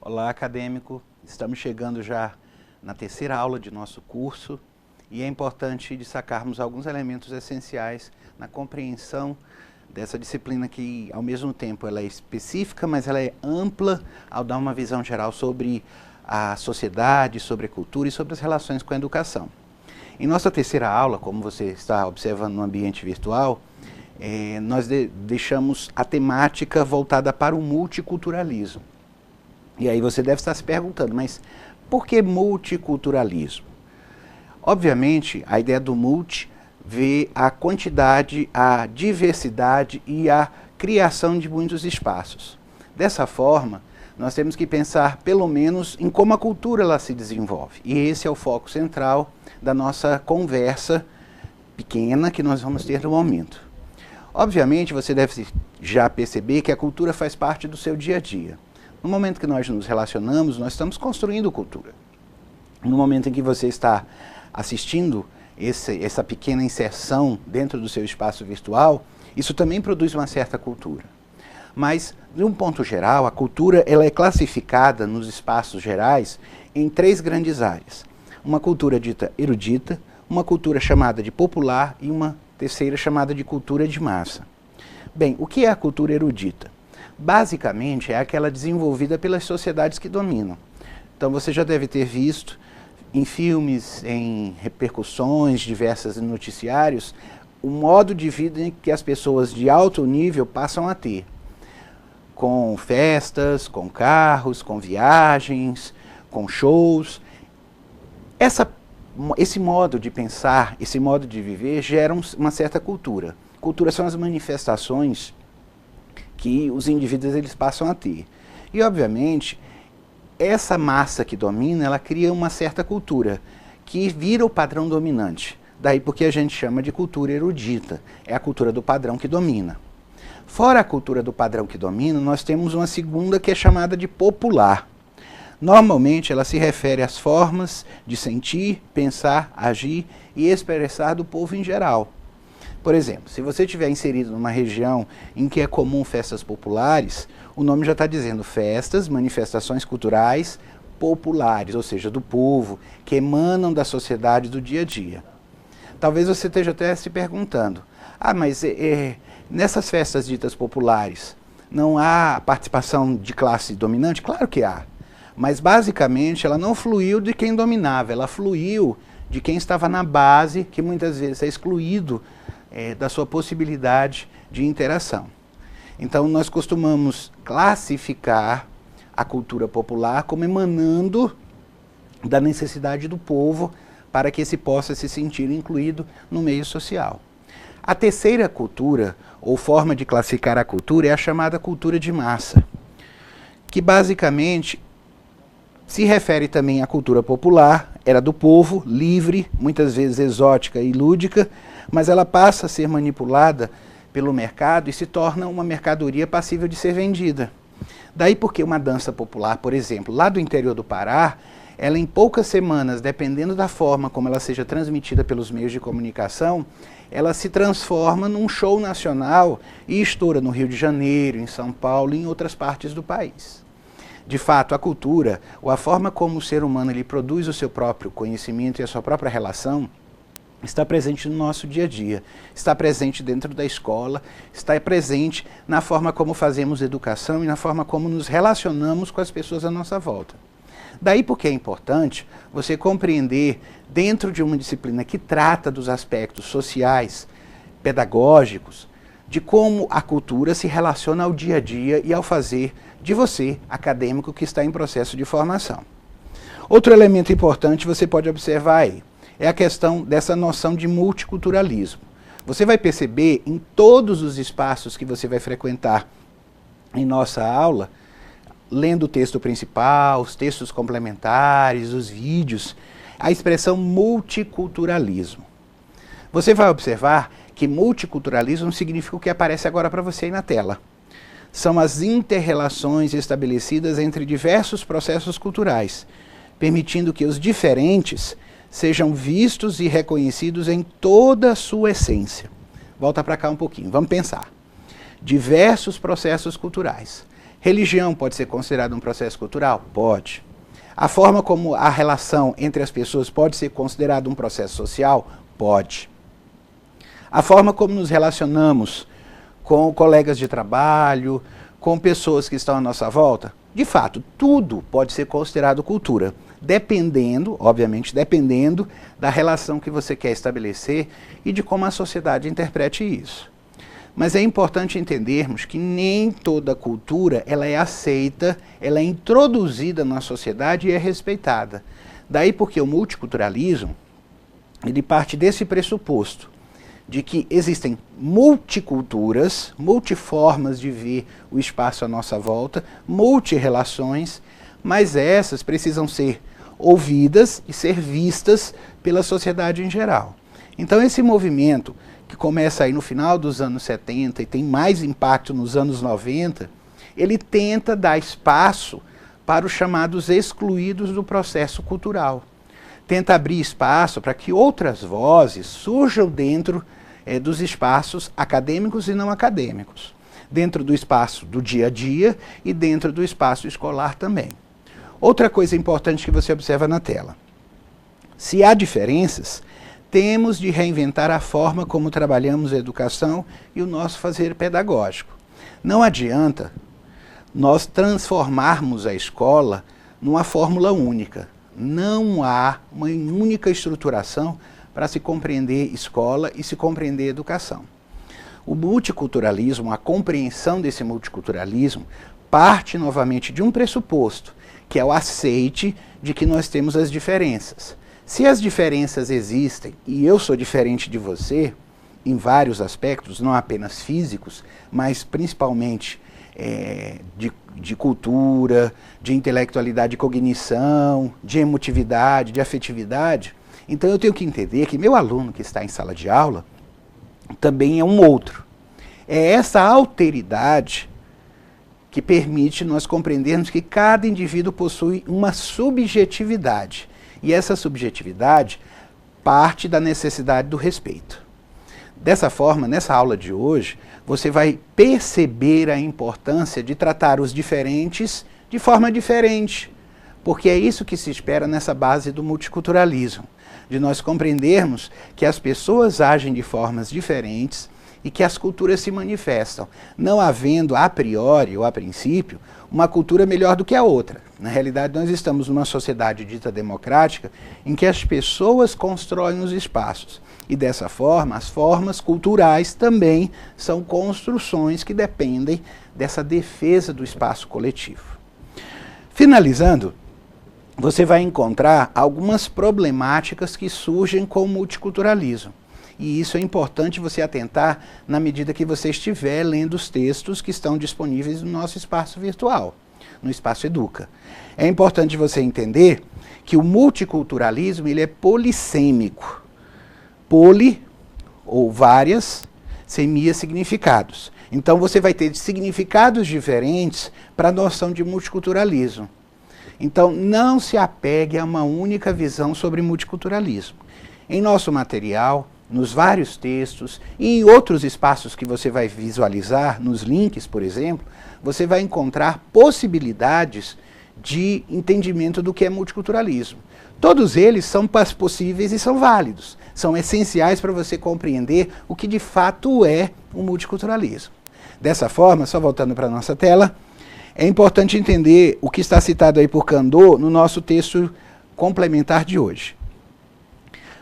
Olá, acadêmico. Estamos chegando já na terceira aula de nosso curso e é importante destacarmos alguns elementos essenciais na compreensão dessa disciplina que, ao mesmo tempo, ela é específica, mas ela é ampla ao dar uma visão geral sobre a sociedade, sobre a cultura e sobre as relações com a educação. Em nossa terceira aula, como você está observando no ambiente virtual, nós deixamos a temática voltada para o multiculturalismo. E aí você deve estar se perguntando, mas por que multiculturalismo? Obviamente, a ideia do multi vê a quantidade, a diversidade e a criação de muitos espaços. Dessa forma, nós temos que pensar pelo menos em como a cultura ela se desenvolve. E esse é o foco central da nossa conversa pequena que nós vamos ter no momento. Obviamente, você deve já perceber que a cultura faz parte do seu dia a dia. No momento que nós nos relacionamos, nós estamos construindo cultura. No momento em que você está assistindo essa pequena inserção dentro do seu espaço virtual, isso também produz uma certa cultura. Mas, de um ponto geral, a cultura ela é classificada nos espaços gerais em três grandes áreas. Uma cultura dita erudita, uma cultura chamada de popular e uma terceira chamada de cultura de massa. Bem, o que é a cultura erudita? Basicamente, é aquela desenvolvida pelas sociedades que dominam. Então, você já deve ter visto em filmes, em repercussões diversas em noticiários, o modo de vida que as pessoas de alto nível passam a ter. Com festas, com carros, com viagens, com shows. Esse modo de pensar, esse modo de viver gera uma certa cultura. Cultura são as manifestações que os indivíduos eles passam a ter. E, obviamente, essa massa que domina, ela cria uma certa cultura, que vira o padrão dominante. Daí porque a gente chama de cultura erudita. É a cultura do padrão que domina. Fora a cultura do padrão que domina, nós temos uma segunda que é chamada de popular. Normalmente, ela se refere às formas de sentir, pensar, agir e expressar do povo em geral. Por exemplo, se você estiver inserido numa região em que é comum festas populares, o nome já está dizendo festas, manifestações culturais populares, ou seja, do povo, que emanam da sociedade do dia a dia. Talvez você esteja até se perguntando, mas nessas festas ditas populares, não há participação de classe dominante? Claro que há, mas basicamente ela não fluiu de quem dominava, ela fluiu de quem estava na base, que muitas vezes é excluído da sua possibilidade de interação. Então, nós costumamos classificar a cultura popular como emanando da necessidade do povo para que se possa se sentir incluído no meio social. A terceira cultura, ou forma de classificar a cultura, é a chamada cultura de massa, que basicamente se refere também à cultura popular, era do povo, livre, muitas vezes exótica e lúdica, mas ela passa a ser manipulada pelo mercado e se torna uma mercadoria passível de ser vendida. Daí porque uma dança popular, por exemplo, lá do interior do Pará, ela em poucas semanas, dependendo da forma como ela seja transmitida pelos meios de comunicação, ela se transforma num show nacional e estoura no Rio de Janeiro, em São Paulo e em outras partes do país. De fato, a cultura, ou a forma como o ser humano ele produz o seu próprio conhecimento e a sua própria relação, está presente no nosso dia a dia, está presente dentro da escola, está presente na forma como fazemos educação e na forma como nos relacionamos com as pessoas à nossa volta. Daí porque é importante você compreender, dentro de uma disciplina que trata dos aspectos sociais, pedagógicos, de como a cultura se relaciona ao dia a dia e ao fazer de você, acadêmico, que está em processo de formação. Outro elemento importante você pode observar aí, é a questão dessa noção de multiculturalismo. Você vai perceber em todos os espaços que você vai frequentar em nossa aula, lendo o texto principal, os textos complementares, os vídeos, a expressão multiculturalismo. Você vai observar que multiculturalismo significa o que aparece agora para você aí na tela. São as inter-relações estabelecidas entre diversos processos culturais, permitindo que os diferentes sejam vistos e reconhecidos em toda a sua essência. Volta para cá um pouquinho, vamos pensar. Diversos processos culturais. Religião pode ser considerada um processo cultural? Pode. A forma como a relação entre as pessoas pode ser considerada um processo social? Pode. A forma como nos relacionamos com colegas de trabalho, com pessoas que estão à nossa volta? De fato, tudo pode ser considerado cultura, dependendo, obviamente, dependendo da relação que você quer estabelecer e de como a sociedade interprete isso. Mas é importante entendermos que nem toda cultura ela é aceita, ela é introduzida na sociedade e é respeitada. Daí porque o multiculturalismo, ele parte desse pressuposto, de que existem multiculturas, multiformas de ver o espaço à nossa volta, multirrelações, mas essas precisam ser ouvidas e ser vistas pela sociedade em geral. Então esse movimento, que começa aí no final dos anos 70 e tem mais impacto nos anos 90, ele tenta dar espaço para os chamados excluídos do processo cultural. Tenta abrir espaço para que outras vozes surjam dentro dos espaços acadêmicos e não acadêmicos, dentro do espaço do dia a dia e dentro do espaço escolar também. Outra coisa importante que você observa na tela. Se há diferenças, temos de reinventar a forma como trabalhamos a educação e o nosso fazer pedagógico. Não adianta nós transformarmos a escola numa fórmula única. Não há uma única estruturação para se compreender escola e se compreender educação. O multiculturalismo, a compreensão desse multiculturalismo, parte novamente de um pressuposto, que é o aceite de que nós temos as diferenças. Se as diferenças existem e eu sou diferente de você, em vários aspectos, não apenas físicos, mas principalmente de cultura, de intelectualidade, de cognição, de emotividade, de afetividade, então eu tenho que entender que meu aluno que está em sala de aula também é um outro. É essa alteridade que permite nós compreendermos que cada indivíduo possui uma subjetividade. E essa subjetividade parte da necessidade do respeito. Dessa forma, nessa aula de hoje, você vai perceber a importância de tratar os diferentes de forma diferente, porque é isso que se espera nessa base do multiculturalismo, de nós compreendermos que as pessoas agem de formas diferentes e que as culturas se manifestam, não havendo a priori ou a princípio uma cultura melhor do que a outra. Na realidade, nós estamos numa sociedade dita democrática em que as pessoas constroem os espaços. E dessa forma, as formas culturais também são construções que dependem dessa defesa do espaço coletivo. Finalizando, você vai encontrar algumas problemáticas que surgem com o multiculturalismo. E isso é importante você atentar na medida que você estiver lendo os textos que estão disponíveis no nosso espaço virtual, no Espaço Educa. É importante você entender que o multiculturalismo ele é polissêmico. Poli, ou várias, semia significados. Então você vai ter significados diferentes para a noção de multiculturalismo. Então não se apegue a uma única visão sobre multiculturalismo. Em nosso material, nos vários textos e em outros espaços que você vai visualizar, nos links, por exemplo, você vai encontrar possibilidades de entendimento do que é multiculturalismo. Todos eles são possíveis e são válidos, são essenciais para você compreender o que de fato é o multiculturalismo. Dessa forma, só voltando para a nossa tela, é importante entender o que está citado aí por Kandô no nosso texto complementar de hoje.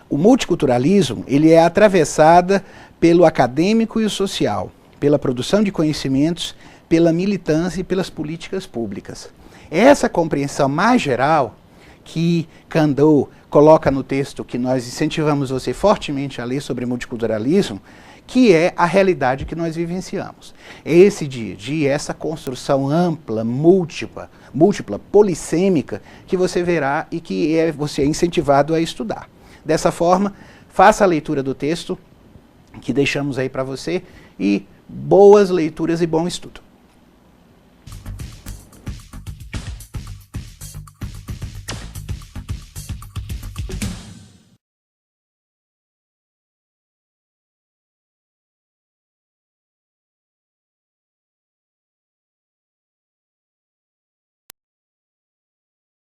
O multiculturalismo ele é atravessada pelo acadêmico e o social, pela produção de conhecimentos, pela militância e pelas políticas públicas. É essa compreensão mais geral que Kandô coloca no texto que nós incentivamos você fortemente a ler sobre multiculturalismo, que é a realidade que nós vivenciamos. É esse dia a dia, essa construção ampla, múltipla, polissêmica, que você verá e que você é incentivado a estudar. Dessa forma, faça a leitura do texto que deixamos aí para você e boas leituras e bom estudo.